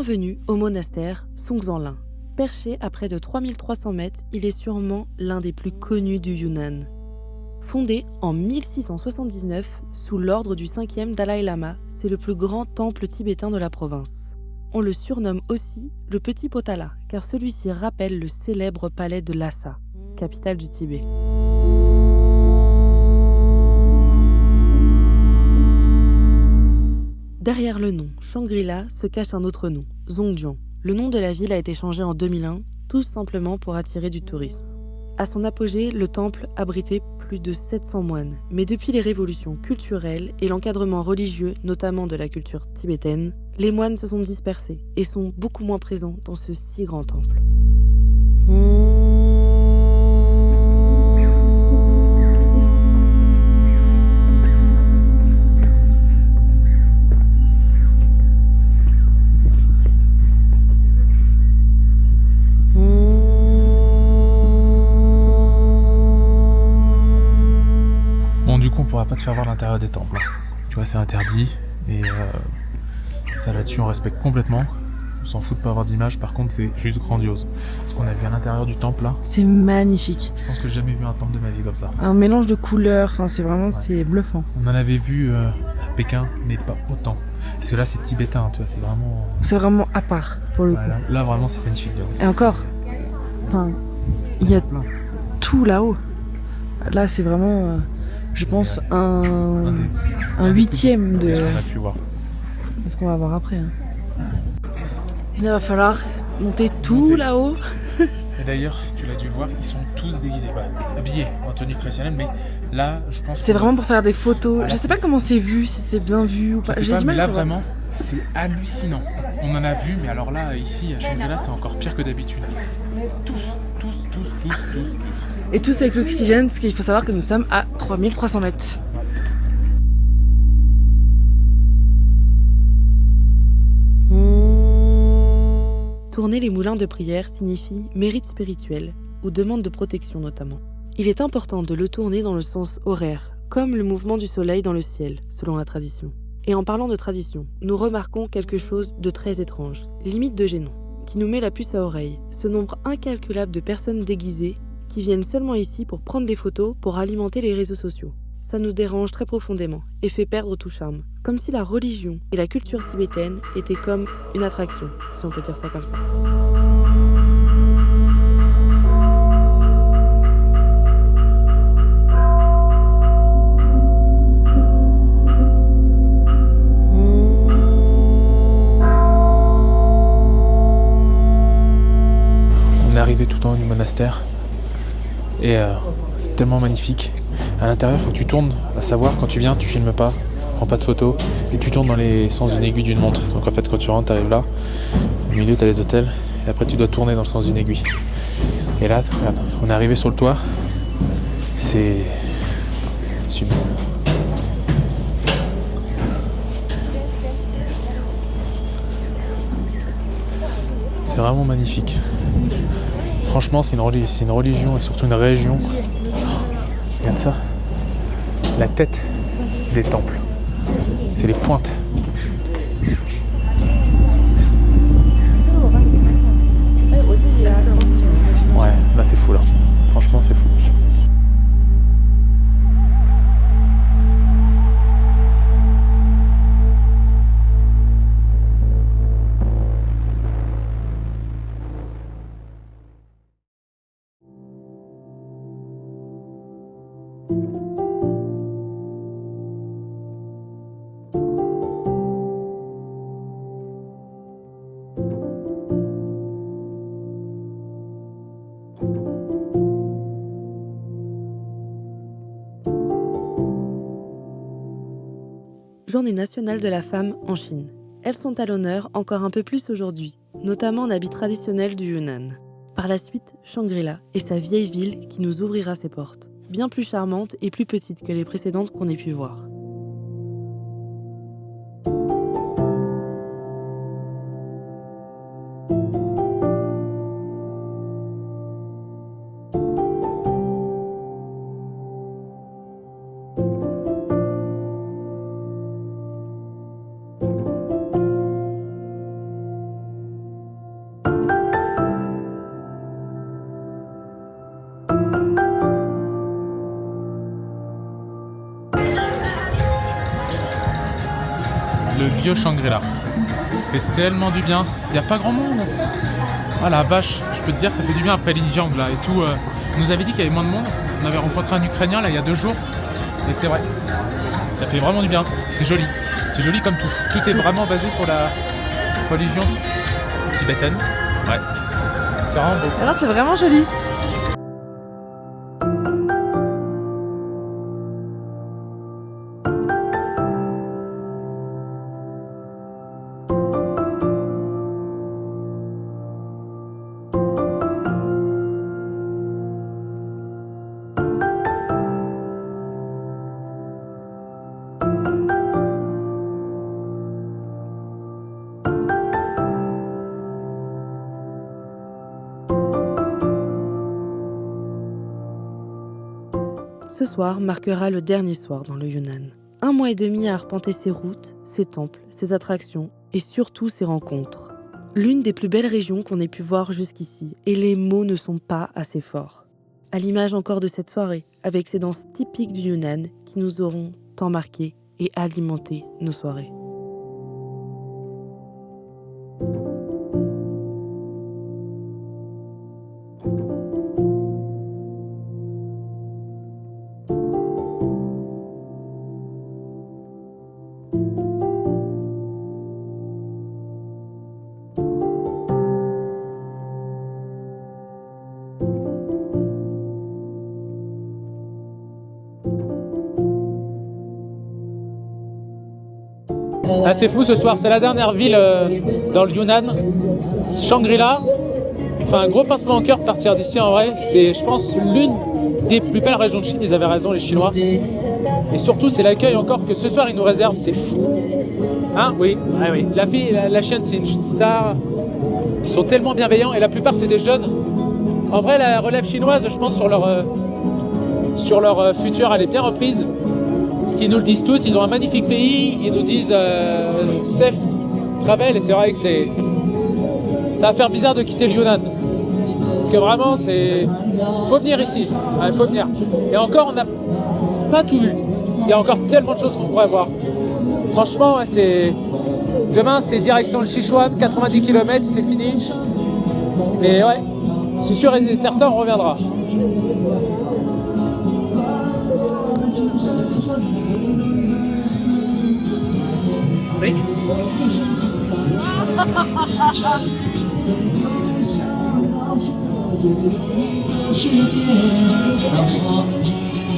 Bienvenue au monastère Songzhanlin. Perché à près de 3300 mètres, il est sûrement l'un des plus connus du Yunnan. Fondé en 1679 sous l'ordre du 5e Dalai Lama, c'est le plus grand temple tibétain de la province. On le surnomme aussi le Petit Potala, car celui-ci rappelle le célèbre palais de Lhasa, capitale du Tibet. Derrière le nom Shangri-La se cache un autre nom, Zhongjiang. Le nom de la ville a été changé en 2001, tout simplement pour attirer du tourisme. À son apogée, le temple abritait plus de 700 moines. Mais depuis les révolutions culturelles et l'encadrement religieux, notamment de la culture tibétaine, les moines se sont dispersés et sont beaucoup moins présents dans ce si grand temple. Du coup, on pourra pas te faire voir l'intérieur des temples. Tu vois, c'est interdit et ça là-dessus on respecte complètement. On s'en fout de pas avoir d'image, par contre c'est juste grandiose. Ce qu'on a vu à l'intérieur du temple là, c'est magnifique. Je pense que j'ai jamais vu un temple de ma vie comme ça. Un mélange de couleurs, enfin c'est vraiment c'est bluffant. On en avait vu à Pékin, mais pas autant. Parce que là c'est tibétain, tu vois, c'est vraiment. C'est vraiment à part pour le coup. Là vraiment c'est magnifique. Et encore, enfin, il y a tout là-haut. Là c'est vraiment. Je pense un huitième de ce qu'on a pu voir. Ce qu'on va voir après. Hein. Il va falloir monter tout là-haut. Et d'ailleurs, tu l'as dû voir, ils sont tous déguisés, habillés en tenue traditionnelle, mais là, je pense. C'est vraiment pour faire des photos. Je sais pas comment c'est vu, si c'est bien vu ou pas. Je sais pas, mais là vraiment, c'est hallucinant. On en a vu, mais alors là, ici, à Shangri-La, c'est encore pire que d'habitude. Tous. Et tous avec l'oxygène, parce qu'il faut savoir que nous sommes à 3300 mètres. Tourner les moulins de prière signifie mérite spirituel, ou demande de protection notamment. Il est important de le tourner dans le sens horaire, comme le mouvement du soleil dans le ciel, selon la tradition. Et en parlant de tradition, nous remarquons quelque chose de très étrange, limite de gênant, qui nous met la puce à oreille. Ce nombre incalculable de personnes déguisées qui viennent seulement ici pour prendre des photos pour alimenter les réseaux sociaux. Ça nous dérange très profondément et fait perdre tout charme. Comme si la religion et la culture tibétaine étaient comme une attraction, si on peut dire ça comme ça. On est arrivé tout en haut du monastère. Et c'est tellement magnifique. À l'intérieur, il faut que tu tournes, à savoir, quand tu viens, tu filmes pas, prends pas de photos, et tu tournes dans les sens d'une aiguille d'une montre. Donc en fait, quand tu rentres, tu arrives là, au milieu, tu as les hôtels, et après, tu dois tourner dans le sens d'une aiguille. Et là, regarde, on est arrivé sur le toit, c'est sublime. C'est vraiment magnifique. Franchement, c'est une religion et surtout une région. Regarde ça. La tête des temples. C'est les pointes. Ouais, là c'est fou là. Franchement, c'est fou. Journée nationale de la femme en Chine. Elles sont à l'honneur encore un peu plus aujourd'hui, notamment en habit traditionnel du Yunnan. Par la suite, Shangri-La et sa vieille ville qui nous ouvrira ses portes, bien plus charmante et plus petite que les précédentes qu'on ait pu voir. le vieux Shangri-La. Ça fait tellement du bien. Il n'y a pas grand monde. Ah la vache, je peux te dire que ça fait du bien après l'Injiang là et tout. On nous avait dit qu'il y avait moins de monde. On avait rencontré un Ukrainien là il y a 2 jours. Et c'est vrai. Ça fait vraiment du bien. C'est joli. C'est joli comme tout. Tout est vraiment basé sur la religion tibétaine. Ouais. C'est vraiment beau. Alors c'est vraiment joli. Ce soir marquera le dernier soir dans le Yunnan. 1 mois et demi à arpenter ses routes, ses temples, ses attractions et surtout ses rencontres. L'une des plus belles régions qu'on ait pu voir jusqu'ici, et les mots ne sont pas assez forts. À l'image encore de cette soirée, avec ces danses typiques du Yunnan qui nous auront tant marqué et alimenté nos soirées. Ah, c'est fou ce soir, c'est la dernière ville dans le Yunnan, Shangri-La. Enfin, un gros pincement au cœur de partir d'ici en vrai. C'est, je pense, l'une des plus belles régions de Chine. Ils avaient raison, les Chinois. Et surtout, c'est l'accueil encore que ce soir ils nous réservent. C'est fou. Hein? Oui, ouais, oui. La fille, la chienne, c'est une star. Ils sont tellement bienveillants et la plupart, c'est des jeunes. En vrai, la relève chinoise, je pense, sur leur futur, elle est bien reprise. Parce qu'ils nous le disent tous, ils ont un magnifique pays, ils nous disent safe travel, et c'est vrai que ça va faire bizarre de quitter le Yunnan. Parce que vraiment, faut venir ici, il faut venir. Et encore, on n'a pas tout vu. Il y a encore tellement de choses qu'on pourrait voir. Franchement, ouais, demain, c'est direction le Sichuan, 90 km, c'est fini. Mais ouais, c'est sûr et certain, on reviendra. Oui.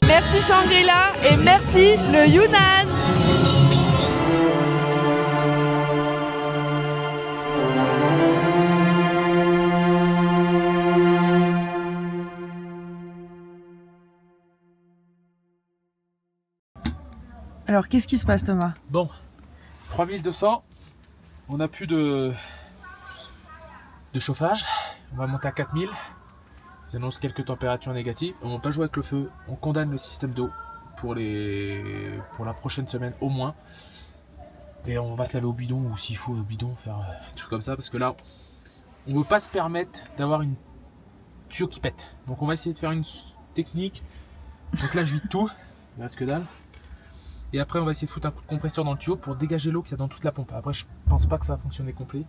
Merci Shangri-La et merci le Yunnan. Alors qu'est-ce qui se passe Thomas? Bon, 3200, on n'a plus de chauffage, on va monter à 4000, ils annoncent quelques températures négatives, on ne va pas jouer avec le feu, on condamne le système d'eau pour la prochaine semaine au moins, et on va se laver au bidon, ou s'il faut au bidon, faire des trucs comme ça, parce que là, on ne veut pas se permettre d'avoir une tuyau qui pète, donc on va essayer de faire une technique, donc là je vide tout, il reste que dalle. Et après on va essayer de foutre un coup de compresseur dans le tuyau pour dégager l'eau qu'il y a dans toute la pompe. Après je pense pas que ça va fonctionner complet.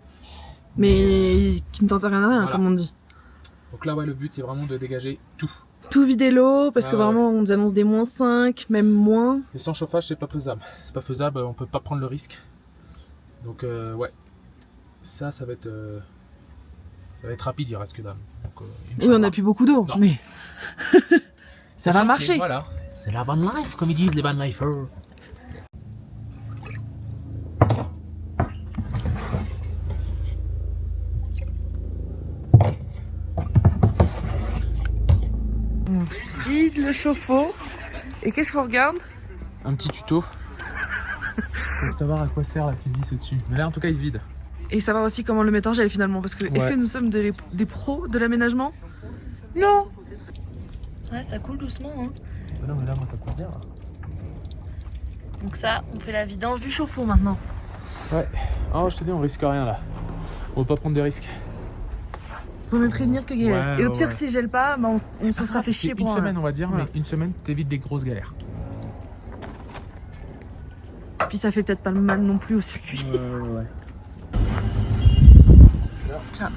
Mais qui ne tente rien à rien, voilà. Comme on dit. Donc là ouais, le but c'est vraiment de dégager tout. Tout vider l'eau parce que vraiment on nous annonce des -5, même moins. Et sans chauffage c'est pas faisable. C'est pas faisable, on peut pas prendre le risque. Donc ouais. Ça va être rapide, il reste que dalle. Donc, oui on n'a plus beaucoup d'eau, mais ça va marcher. Voilà. C'est la van life comme ils disent les van lifers. On vide le chauffe-eau. Et qu'est-ce qu'on regarde? Un petit tuto. Pour savoir à quoi sert la petite vis au-dessus. Mais là en tout cas il se vide. Et savoir aussi comment le mettre en gel finalement. Parce que est-ce que nous sommes des pros de l'aménagement? Non. Ouais ça coule doucement hein. Non mais là moi ça coule bien là. Donc ça on fait la vidange du chauffe-eau maintenant. Ouais. Oh je te dis on risque rien là. On va pas prendre de risques. Faut me prévenir que et au pire si je gèle pas, bah, on se sera fait chier pour une semaine on va dire, voilà. Mais une semaine t'évites des grosses galères. Puis ça fait peut-être pas mal non plus au circuit. Ouais. Tiens.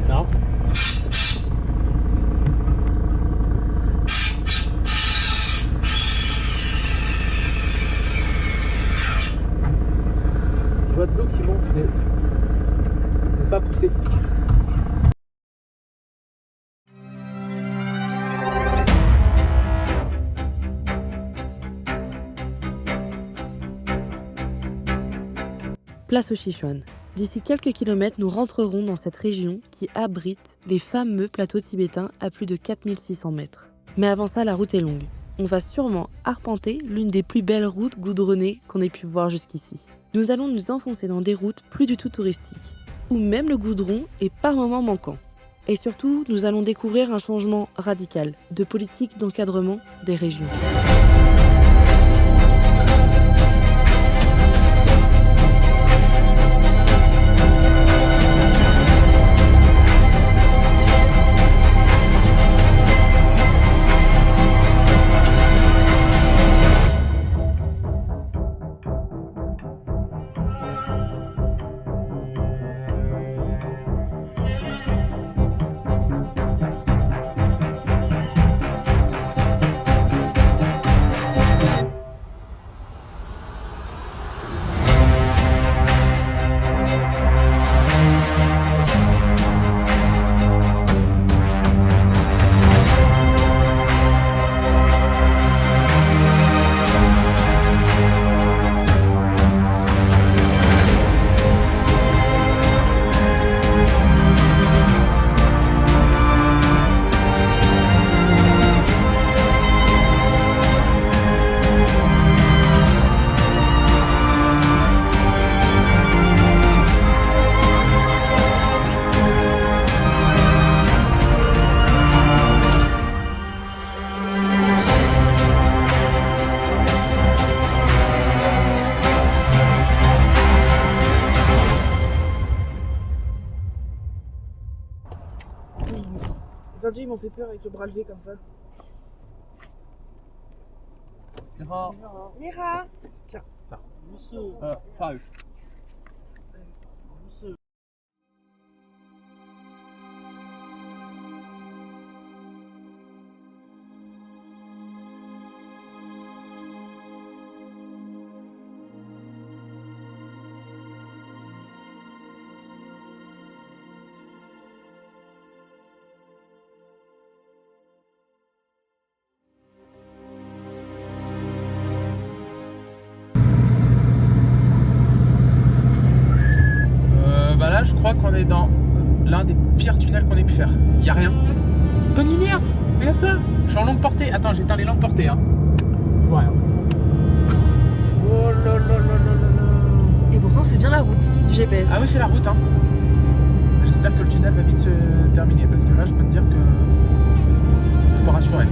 Non. Je vois de l'eau qui monte, mais pas poussée. Place au Sichuan. D'ici quelques kilomètres, nous rentrerons dans cette région qui abrite les fameux plateaux tibétains à plus de 4600 mètres. Mais avant ça, la route est longue. On va sûrement arpenter l'une des plus belles routes goudronnées qu'on ait pu voir jusqu'ici. Nous allons nous enfoncer dans des routes plus du tout touristiques, où même le goudron est par moments manquant. Et surtout, nous allons découvrir un changement radical de politique d'encadrement des régions. Aujourd'hui, ils m'ont fait peur avec le bras levé comme ça. Nira. Tiens. Bah là, je crois qu'on est dans l'un des pires tunnels qu'on ait pu faire. Y a rien. Bonne lumière. Regarde ça. Je suis en longue portée. Attends, j'éteins les longues portées. Hein. Je vois rien. Oh là là là là là là. Et pourtant, c'est bien la route du GPS. Ah oui, c'est la route. Hein. J'espère que le tunnel va vite se terminer parce que là, je peux te dire que je suis pas rassuré.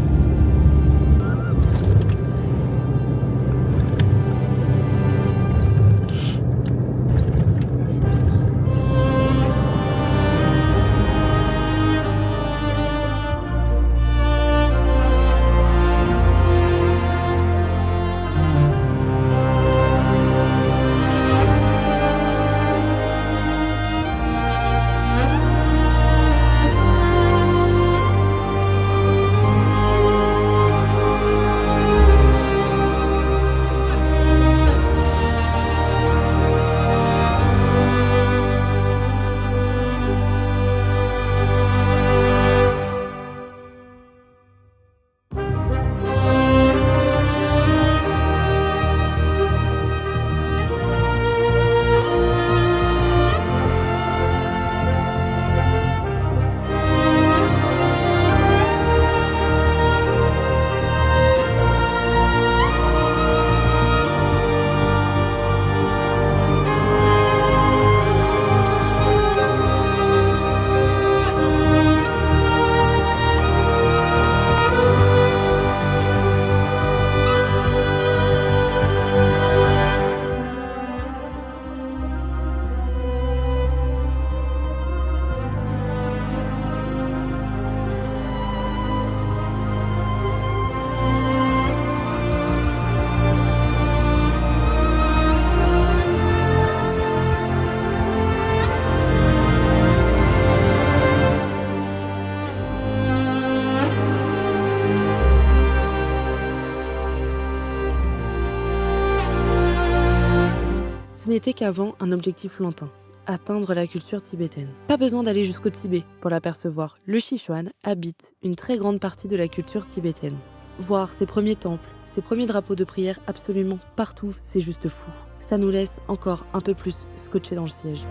Ce n'était qu'avant un objectif lointain, atteindre la culture tibétaine. Pas besoin d'aller jusqu'au Tibet pour l'apercevoir. Le Sichuan habite une très grande partie de la culture tibétaine. Voir ses premiers temples, ses premiers drapeaux de prière absolument partout, c'est juste fou. Ça nous laisse encore un peu plus scotchés dans le siège.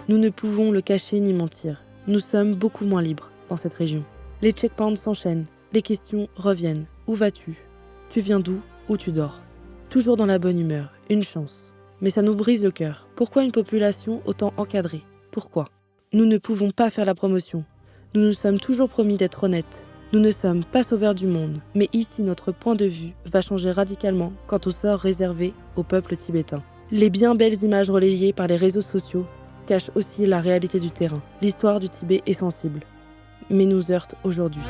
Nous ne pouvons le cacher ni mentir. Nous sommes beaucoup moins libres dans cette région. Les checkpoints s'enchaînent, les questions reviennent. Où vas-tu? Tu viens d'où? Où tu dors? Toujours dans la bonne humeur, une chance. Mais ça nous brise le cœur. Pourquoi une population autant encadrée? Pourquoi? Nous ne pouvons pas faire la promotion. Nous nous sommes toujours promis d'être honnêtes. Nous ne sommes pas sauveurs du monde, mais ici notre point de vue va changer radicalement quant au sort réservé au peuple tibétain. Les bien belles images relayées par les réseaux sociaux cachent aussi la réalité du terrain. L'histoire du Tibet est sensible, mais nous heurte aujourd'hui.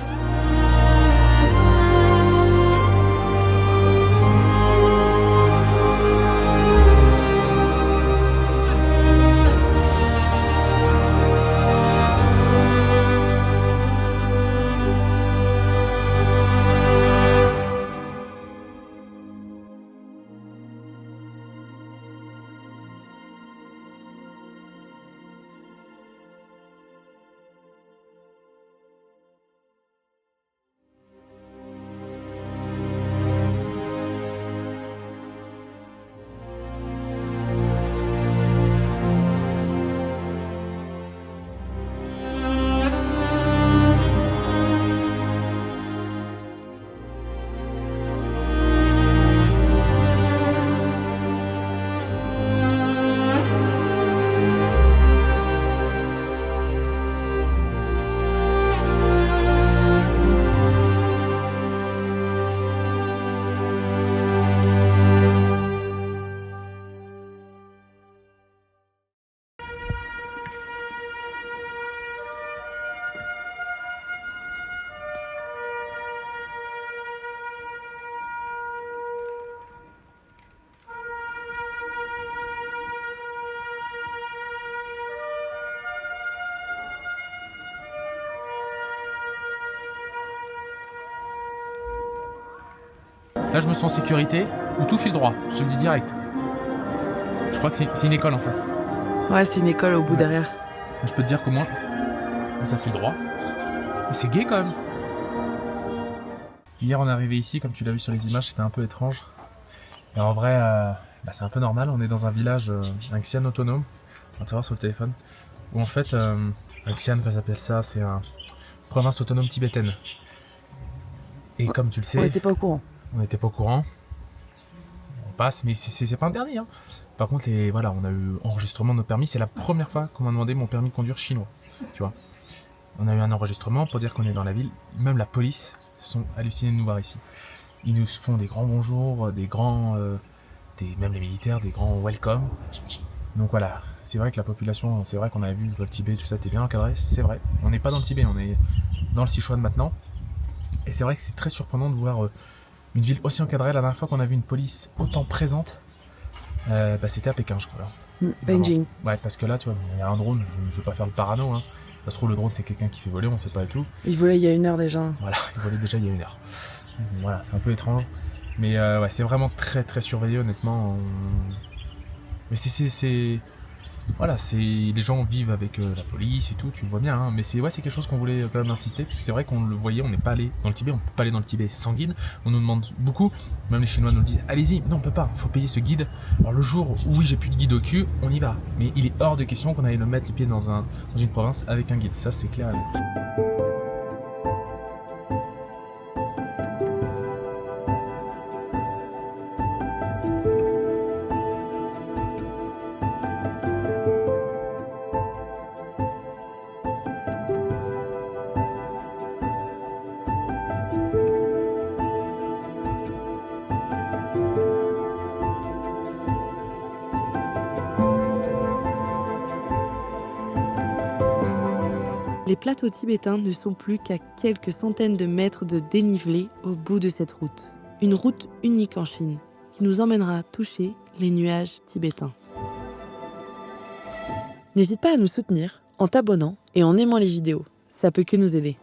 Là, je me sens en sécurité, où tout file droit, je te le dis direct. Je crois que c'est une école en face. Ouais, c'est une école au bout derrière. Je peux te dire qu'au moins, ça file droit. Et c'est gai quand même. Hier, on est arrivé ici, comme tu l'as vu sur les images, c'était un peu étrange. Et en vrai, c'est un peu normal. On est dans un village, un xian autonome. On va te voir sur le téléphone. Où en fait, un xian, qu'on s'appelle ça, c'est une province autonome tibétaine. Et comme tu le sais, On n'était pas au courant. on n'était pas au courant. On passe, mais c'est pas interdit. Hein. Par contre, voilà, on a eu enregistrement de nos permis. C'est la première fois qu'on m'a demandé mon permis de conduire chinois. Tu vois. On a eu un enregistrement pour dire qu'on est dans la ville. Même la police sont hallucinés de nous voir ici. Ils nous font des grands bonjours, même les militaires, des grands welcome. Donc voilà, c'est vrai que la population, c'est vrai qu'on avait vu que le Tibet, tout ça, était bien encadré, c'est vrai. On n'est pas dans le Tibet, on est dans le Sichuan maintenant. Et c'est vrai que c'est très surprenant de voir une ville aussi encadrée. La dernière fois qu'on a vu une police autant présente, c'était à Pékin, je crois. Là. Beijing. Ouais, parce que là, tu vois, il y a un drone, je veux pas faire le parano. Hein. Ça se trouve, le drone, c'est quelqu'un qui fait voler, on sait pas et tout. Il volait il y a 1 heure déjà. Voilà, il volait déjà il y a 1 heure. Voilà, c'est un peu étrange. Mais ouais, c'est vraiment très très surveillé, honnêtement. Mais voilà, les gens vivent avec la police et tout, tu le vois bien. Hein. Mais c'est quelque chose qu'on voulait quand même insister, parce que c'est vrai qu'on le voyait, on n'est pas allé dans le Tibet, on peut pas aller dans le Tibet sans guide. On nous demande beaucoup, même les Chinois nous le disent, allez-y, non on peut pas, faut payer ce guide. Alors le jour où oui j'ai plus de guide au cul, on y va. Mais il est hors de question qu'on aille le mettre les pieds dans une province avec un guide, ça c'est clair. Les plateaux tibétains ne sont plus qu'à quelques centaines de mètres de dénivelé au bout de cette route. Une route unique en Chine, qui nous emmènera toucher les nuages tibétains. N'hésite pas à nous soutenir en t'abonnant et en aimant les vidéos, ça peut que nous aider.